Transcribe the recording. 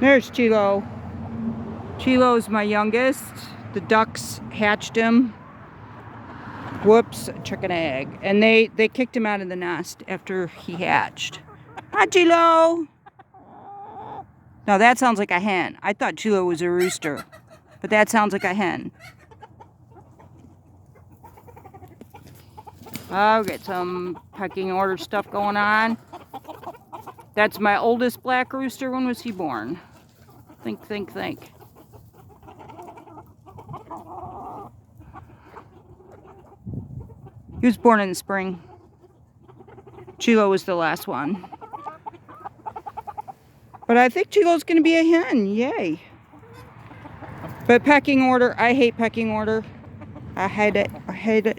There's Chilo. Chilo's my youngest. The ducks hatched him. Whoops, a chicken egg. And they kicked him out of the nest after he hatched. Hi, Chilo. Now that sounds like a hen. I thought Chilo was a rooster, but that sounds like a hen. I'll get some pecking order stuff going on. That's my oldest black rooster. When was he born? Think. He was born in the spring. Chilo was the last one. But I think Chilo's going to be a hen. Yay. But pecking order, I hate pecking order. I hate it.